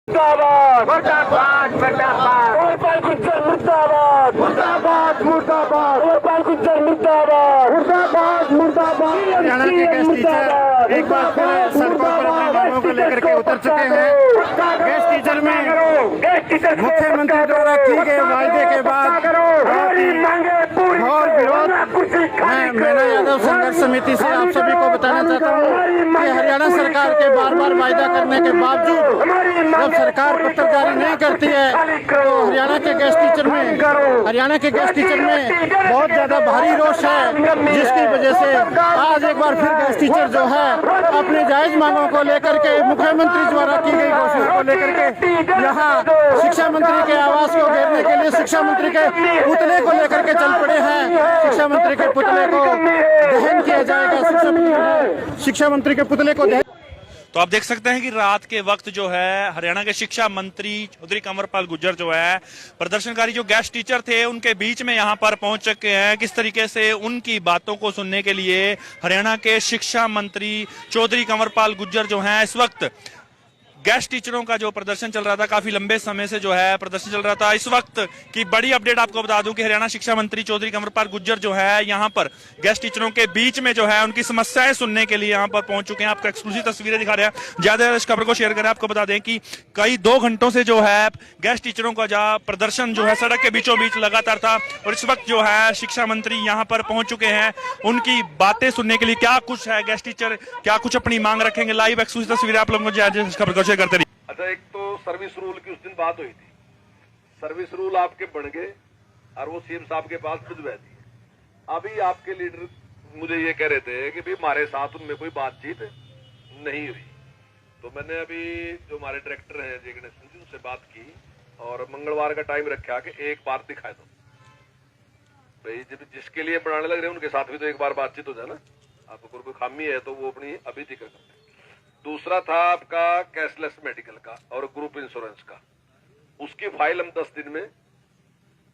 मुर्दाबाद मुर्दाबाद मुर्दाबाद गोपाल गुज्जर मुर्दाबाद मुर्दाबाद मुर्दाबाद गोपाल गुज्जर मुर्दाबाद मुर्दाबाद मुर्दाबाद। हरियाणा के गेस्ट टीचर एक बार फिर सड़कों पर अपनी मांगों को लेकर के उतर चुके हैं। गेस्ट टीचर में मुख्यमंत्री द्वारा किए गए वायदे के बाद और विरोध मैं मीना यादव संघर्ष समिति से आप सभी को बताना चाहता हूँ कि हरियाणा सरकार के बार बार वायदा करने के बावजूद जब सरकार पत्र जारी नहीं करती है तो हरियाणा के गेस्ट टीचर में बहुत ज्यादा भारी रोष है, जिसकी वजह से आज एक बार फिर गेस्ट टीचर जो है अपनी जायज मांगों को लेकर के मुख्यमंत्री द्वारा की गई घोषणा को लेकर के यहाँ शिक्षा मंत्री के आवास को घेरने के लिए शिक्षा मंत्री के पुतले को लेकर के चल पड़े हैं। शिक्षा मंत्री के पुतले को दहन किया जाएगा, शिक्षा मंत्री के पुतले को दहन। तो आप देख सकते हैं कि रात के वक्त जो है हरियाणा के शिक्षा मंत्री चौधरी कंवरपाल गुर्जर जो है प्रदर्शनकारी जो गेस्ट टीचर थे उनके बीच में यहां पर पहुंच चुके हैं। किस तरीके से उनकी बातों को सुनने के लिए हरियाणा के शिक्षा मंत्री चौधरी कंवरपाल गुर्जर जो हैं इस वक्त गेस्ट टीचरों का जो प्रदर्शन चल रहा था, काफी लंबे समय से जो है प्रदर्शन चल रहा था। इस वक्त की बड़ी अपडेट आपको बता दूं कि हरियाणा शिक्षा मंत्री चौधरी कंवरपाल गुर्जर जो है यहां पर गेस्ट टीचरों के बीच में जो है उनकी समस्याएं सुनने के लिए यहां पर पहुंच चुके हैं। आपको एक्सक्लूसिव तस्वीरें दिखा रहे हैं, ज्यादा इस खबर को शेयर करें। आपको बता दें कि कई 2 घंटों से जो है गेस्ट टीचरों का जो प्रदर्शन जो है सड़क के बीचों बीच लगातार था और इस वक्त जो है शिक्षा मंत्री यहां पर पहुंच चुके हैं उनकी बातें सुनने के लिए। क्या कुछ है गेस्ट टीचर क्या कुछ अपनी मांग रखेंगे, लाइव एक्सक्लूसिव तस्वीरें आप लोगों को इस खबर को शेयर करते रहिए। अच्छा, एक तो सर्विस रूल की उस दिन बात हुई थी, सर्विस रूल आपके बन गए और वो सीएम साहब के पास भिजवा दिए। अभी आपके लीडर मुझे ये कह रहे थे कि भाई हमारे साथ उनमें कोई बातचीत नहीं हुई। तो मैंने अभी जो हमारे डायरेक्टर हैं जय गणेश जी उनसे बात की और मंगलवार का टाइम रखा कि एक बार दिखाए दो भाई, जब जिसके लिए बनाने लग रहे हैं उनके साथ भी तो एक बार बातचीत हो जाए ना। आपको कोई खामी है तो वो अपनी अभी जिक्र करते हैं। दूसरा था आपका कैशलेस मेडिकल का और ग्रुप इंश्योरेंस का, उसकी फाइल हम 10 दिन में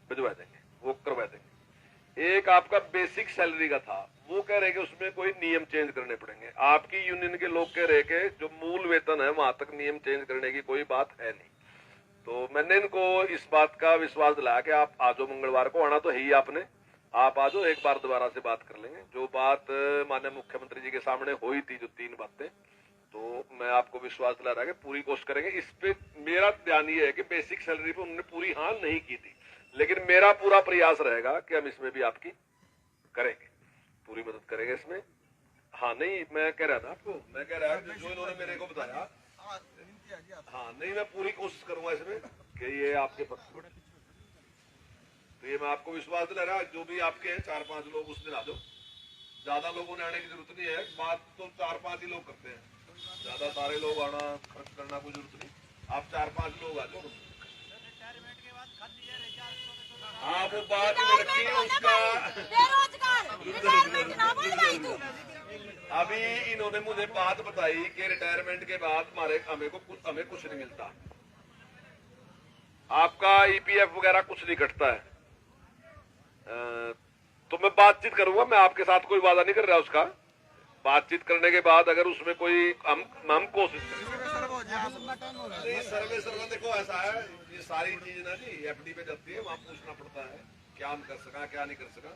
भिजवा देंगे, वो करवा देंगे। एक आपका बेसिक सैलरी का था, वो कह रहे कि उसमें कोई नियम चेंज करने पड़ेंगे। आपकी यूनियन के लोग कह रहे कि जो मूल वेतन है वहां तक नियम चेंज करने की कोई बात है नहीं। तो मैंने इनको इस बात का विश्वास दिलाया कि आप आ जाओ, मंगलवार को आना तो है ही आपने, आप आ जाओ, एक बार दोबारा से बात कर लेंगे। जो बात माननीय मुख्यमंत्री जी के सामने हुई थी, जो 3 बातें, तो मैं आपको विश्वास दिला रहा कि पूरी कोशिश करेंगे। इस पे मेरा ध्यान ये है कि बेसिक सैलरी पे उन्होंने पूरी हाँ नहीं की थी, लेकिन मेरा पूरा प्रयास रहेगा कि हम इसमें भी आपकी करेंगे, पूरी मदद करेंगे इसमें। हाँ नहीं, मैं कह रहा था आपको, मैं कह रहा जो इन्होंने मेरे को बताया, हाँ नहीं, मैं पूरी कोशिश करूंगा इसमें कि ये आपके पक्ष में। तो ये मैं आपको विश्वास दिला रहा, जो भी आपके हैं 4-5 लोग उस दिन आ जाओ, ज्यादा लोगों ने आने की जरूरत नहीं है, बात तो 4-5 ही लोग करते हैं, ज्यादा सारे लोग आना खर्च करना कोई जरूरत नहीं। आप 4-5 लोग आ जाओ। हाँ वो बात रखी उसका अभी इन्होंने मुझे बात बताई कि रिटायरमेंट के बाद हमें कुछ नहीं मिलता, आपका ईपीएफ वगैरह कुछ नहीं कटता है। तो मैं बातचीत करूंगा, मैं आपके साथ कोई वादा नहीं कर रहा उसका। बातचीत करने के बाद अगर उसमें कोई हम कोशिश करेंगे। सर्वे देखो ऐसा है, ये सारी चीज ना जी एफडी पे जाती है, वहां पूछना पड़ता है क्या हम कर सका क्या नहीं कर सका।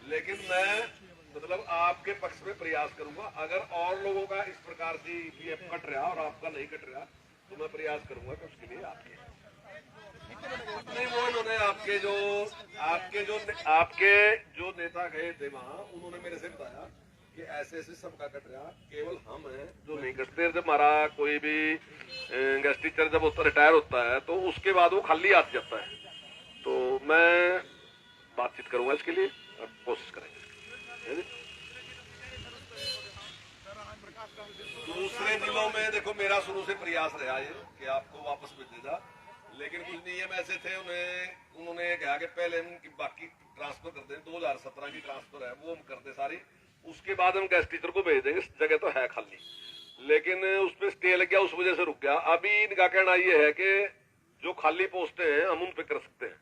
लेकिन मैं मतलब आपके पक्ष में प्रयास करूंगा। अगर और लोगों का इस प्रकार से ईपीएफ कट रहा और आपका नहीं कट रहा तो मैं प्रयास करूंगा कि उसके लिए आपके नहीं, वो उन्होंने आपके जो नेता गए थे वहां, उन्होंने मेरे से बताया कि ऐसे सबका कट रहा, केवल हम हैं जो नहीं कटते। जब हमारा कोई भी गेस्ट टीचर जब रिटायर होता है तो उसके बाद वो खाली हाथ जाता है। तो मैं बातचीत करूंगा इसके लिए, कोशिश करेंगे। दूसरे जिलों में देखो मेरा शुरू से प्रयास रहा है कि आपको वापस भेजेगा, लेकिन कुछ नियम ऐसे थे उन्होंने कहा कि पहले हम बाकी ट्रांसफर कर दें, 2017 की ट्रांसफर है वो हम कर दे सारी, उसके बाद हम गेस्ट टीचर को भेज देंगे। जगह तो है खाली, लेकिन उसमें स्टे लग गया, उस वजह से रुक गया। अभी इनका कहना ये है कि जो खाली पोस्टें हैं हम उन पे कर सकते हैं,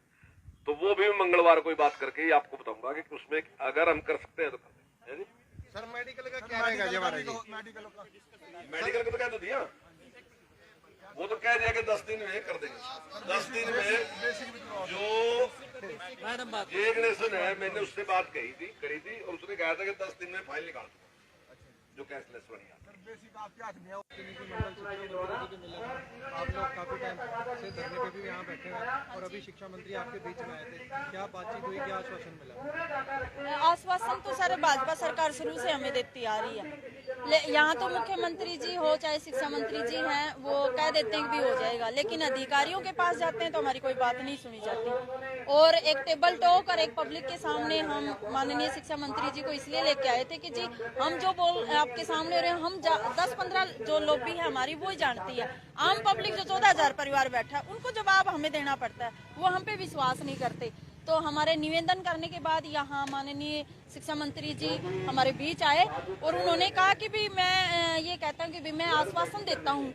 तो वो भी मंगलवार कोई बात करके ही आपको बताऊंगा कि उसमें अगर हम कर सकते हैं तो कर दें। सर मेडिकल का क्या रहेगा? मेडिकल का तो कह तो दिया, वो तो कह दिया कि 10 दिन में कर देंगे। 10 दिन में जो जे गणेशन है, मैंने उससे बात करी थी और उसने कहा था कि 10 दिन में फाइल निकाल दूंगा जो कैशलेस बनी। आप लोग काफी टाइम से धरने पे भी यहाँ बैठे हैं और अभी शिक्षा मंत्री आपके बीच में आए थे, क्या बातचीत हुई, क्या आश्वासन मिला? आश्वासन तो सर भाजपा सरकार शुरू से हमें देती आ रही है। यहाँ तो मुख्यमंत्री जी हो चाहे शिक्षा मंत्री जी हैं, वो कह देते हैं कि भी हो जाएगा, लेकिन अधिकारियों के पास जाते हैं तो हमारी कोई बात नहीं सुनी जाती। और एक टेबल टॉक और एक पब्लिक के सामने हम माननीय शिक्षा मंत्री जी को इसलिए लेके आए थे कि जी हम जो बोल आपके सामने हो रहे हैं, हम 10-15 जो लॉबी है हमारी वो ही जानती है। आम पब्लिक जो 14,000 परिवार बैठा है उनको जवाब हमें देना पड़ता है, वो हम पे विश्वास नहीं करते। तो हमारे निवेदन करने के बाद यहाँ माननीय शिक्षा मंत्री जी हमारे बीच आए और उन्होंने कहा कि भी मैं ये कहता हूँ कि भी मैं आश्वासन देता हूँ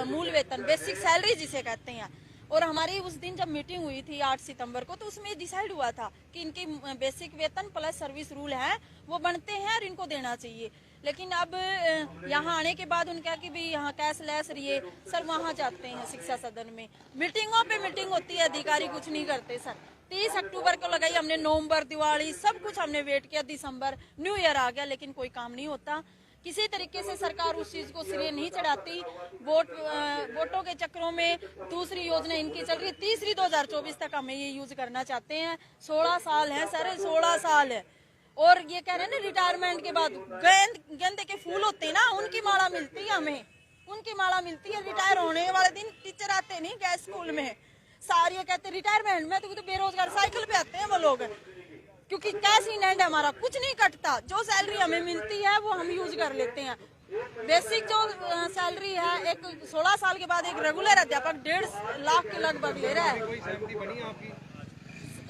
मूल वेतन बेसिक सैलरी जिसे कहते हैं। और हमारी उस दिन जब मीटिंग हुई थी 8 सितंबर को, तो उसमें डिसाइड हुआ था कि इनकी बेसिक वेतन प्लस सर्विस रूल है वो बनते हैं और इनको देना चाहिए। लेकिन अब यहाँ आने के बाद उनका कि भी यहाँ कैशलेस रहिए सर, वहाँ जाते हैं शिक्षा सदन में मीटिंगों पे मीटिंग होती है, अधिकारी कुछ नहीं करते सर। 30 अक्टूबर को लगाई हमने, नवंबर, दिवाली सब कुछ हमने वेट किया, दिसंबर, न्यू ईयर आ गया, लेकिन कोई काम नहीं होता। किसी तरीके से सरकार उस चीज को सिरे नहीं चढ़ाती। वोटों के चक्रों में दूसरी योजना इनकी चल रही है, तीसरी 2024 तक हमें ये यूज करना चाहते हैं। 16 साल है सर, 16 साल है। और ये कह रहे हैं ना रिटायरमेंट के बाद गेंदे के फूल होते हैं ना, उनकी माला मिलती है हमें, उनकी माला मिलती है। रिटायर होने वाले दिन टीचर आते नहीं गए स्कूल में, सारे कहते रिटायरमेंट में, तो बेरोजगार साइकिल पे आते हैं वो लोग, क्योंकि कैश इन हैंड हमारा कुछ नहीं कटता। जो सैलरी हमें मिलती है वो हम यूज कर लेते हैं। बेसिक जो सैलरी है, एक 16 साल के बाद एक रेगुलर अध्यापक 1.5 लाख के लगभग ले रहा है। कोई सहमति बनी आपकी?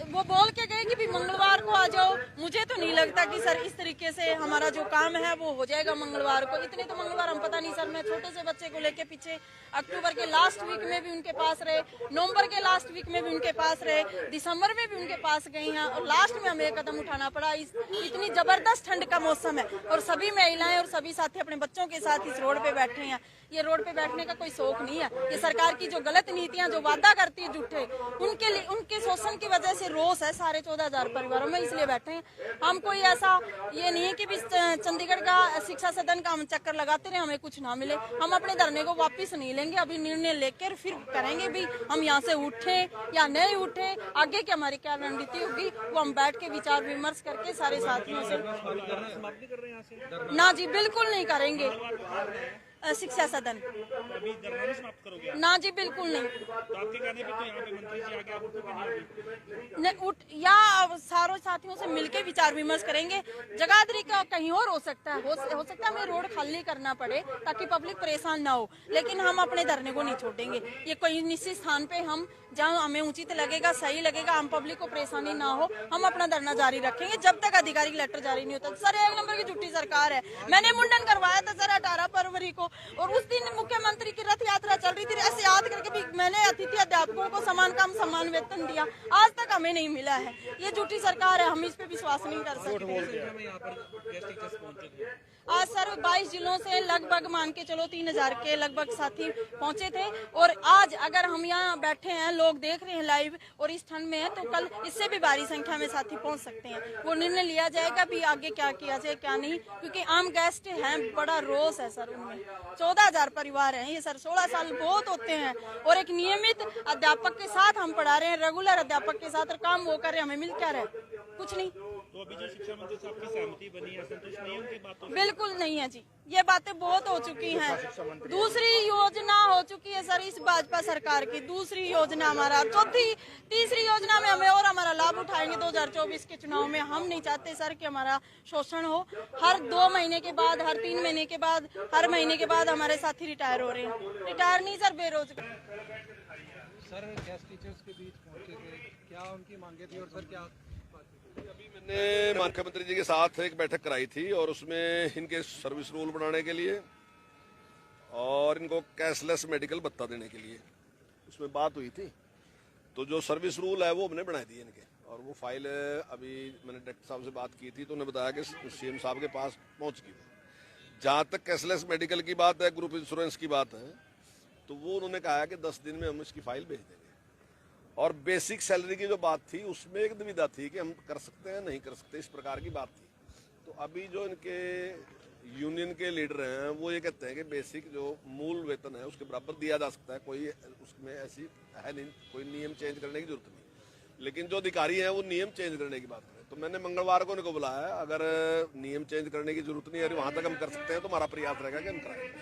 वो बोल के गए कि भी मंगलवार को आ जाओ। मुझे तो नहीं लगता कि सर इस तरीके से हमारा जो काम है वो हो जाएगा मंगलवार को। इतने तो मंगलवार हम पता नहीं सर, मैं छोटे से बच्चे को लेके पीछे अक्टूबर के लास्ट वीक में भी उनके पास रहे, नवंबर के लास्ट वीक में भी उनके पास रहे, दिसंबर में भी उनके पास गए हैं और लास्ट में हमें एक कदम उठाना पड़ा। इतनी जबरदस्त ठंड का मौसम है और सभी महिलाएं और सभी साथी अपने बच्चों के साथ इस रोड पे बैठे हैं। ये रोड पे बैठने का कोई शौक नहीं है, ये सरकार की जो गलत नीतियां जो वादा करती है झूठे, उनके लिए उनके शोषण की वजह से रोष है सारे 14,000 परिवारों में, इसलिए बैठे हैं हम। कोई ऐसा ये नहीं है कि भी चंडीगढ़ का शिक्षा सदन का हम चक्कर लगाते रहे हमें कुछ ना मिले। हम अपने धरने को वापस नहीं लेंगे, अभी निर्णय लेकर फिर करेंगे भी हम यहाँ से उठे या नहीं उठे, आगे की हमारी क्या रणनीति होगी वो हम बैठ के विचार विमर्श करके सारे साथियों से। ना जी बिल्कुल नहीं करेंगे शिक्षा सदन, अभी धरना नहीं समाप्त करोगे? ना जी बिल्कुल नहीं। तो आपके कहने पे तो यहाँ पे मंत्री जी आके आपको क्यों नहीं होगी? नहीं उठ या सारों साथियों से मिलके विचार विमर्श करेंगे। जगाधरी का कहीं और हो सकता है, हो सकता है हमें रोड खाली करना पड़े ताकि पब्लिक परेशान ना हो, लेकिन हम अपने धरने को नहीं छोड़ेंगे। ये कोई निश्चित स्थान पे हम जहाँ हमें उचित लगेगा, सही लगेगा, हम पब्लिक को परेशानी ना हो, हम अपना धरना जारी रखेंगे जब तक अधिकारी लेटर जारी नहीं होता। सर 1 नंबर की झूठी सरकार है। मैंने मुंडन करवाया था सर 18 फरवरी को और उस दिन मुख्यमंत्री की रथ यात्रा चल रही थी, ऐसे याद करके भी मैंने अतिथि अध्यापकों को समान काम समान वेतन दिया, आज तक हमें नहीं मिला है। ये झूठी सरकार है, हम इस पे विश्वास नहीं कर सकते। आज सर 22 जिलों से लगभग मान के चलो 3,000 के लगभग साथी पहुंचे थे और आज अगर हम यहाँ बैठे हैं, लोग देख रहे हैं लाइव और इस ठंड में है, तो कल इससे भी भारी संख्या में साथी पहुंच सकते हैं। वो निर्णय लिया जाएगा भी आगे क्या किया जाए क्या नहीं, क्योंकि आम गेस्ट हैं, बड़ा रोष है सर उनमें। 14,000 परिवार हैं ये सर, 16 साल बहुत होते हैं और एक नियमित अध्यापक के साथ हम पढ़ा रहे हैं, रेगुलर अध्यापक के साथ, और काम वो कर रहे हैं, हमें मिल क्या रहे कुछ नहीं। तो अभी जो शिक्षा मंत्री साहब की सहमति बनी है, संतुष्ट नहीं है उनकी बातों से? बिल्कुल नहीं है जी, ये बातें बहुत हो चुकी हैं। दूसरी योजना हो चुकी है सर इस भाजपा सरकार की, दूसरी योजना हमारा, चौथी तीसरी योजना में हमें और हमारा लाभ उठाएंगे 2024 के चुनाव में। हम नहीं चाहते सर कि हमारा शोषण हो। हर 2 महीने के बाद, हर 3 महीने के बाद, हर महीने के बाद हमारे साथी रिटायर हो रहे हैं। रिटायर नहीं सर, बेरोजगार। सर गेस्ट टीचर्स के बीच पहुंचे थे, क्या उनकी मांगे थी और सर क्या? अभी मैंने मुख्यमंत्री जी के साथ एक बैठक कराई थी और उसमें इनके सर्विस रूल बनाने के लिए और इनको कैशलेस मेडिकल भत्ता देने के लिए उसमें बात हुई थी। तो जो सर्विस रूल है वो हमने बना दिए इनके, और वो फाइल अभी मैंने डायरेक्टर साहब से बात की थी तो उन्होंने बताया कि सीएम साहब के पास पहुंच गई। जहाँ तक कैशलेस मेडिकल की बात है, ग्रुप इंश्योरेंस की बात है, तो वो उन्होंने कहा है कि 10 दिन में हम इसकी फाइल भेज देंगे। और बेसिक सैलरी की जो बात थी उसमें एक दुविधा थी कि हम कर सकते हैं नहीं कर सकते, इस प्रकार की बात थी। तो अभी जो इनके यूनियन के लीडर हैं वो ये कहते हैं कि बेसिक जो मूल वेतन है उसके बराबर दिया जा सकता है, कोई उसमें ऐसी है नहीं, कोई नियम चेंज करने की जरूरत नहीं। लेकिन जो अधिकारी हैं वो नियम चेंज करने की बात करें, तो मैंने मंगलवार को उनको बुलाया, अगर नियम चेंज करने की जरूरत नहीं है वहां तक हम कर सकते हैं तो हमारा प्रयास रहेगा कि हम कराएंगे।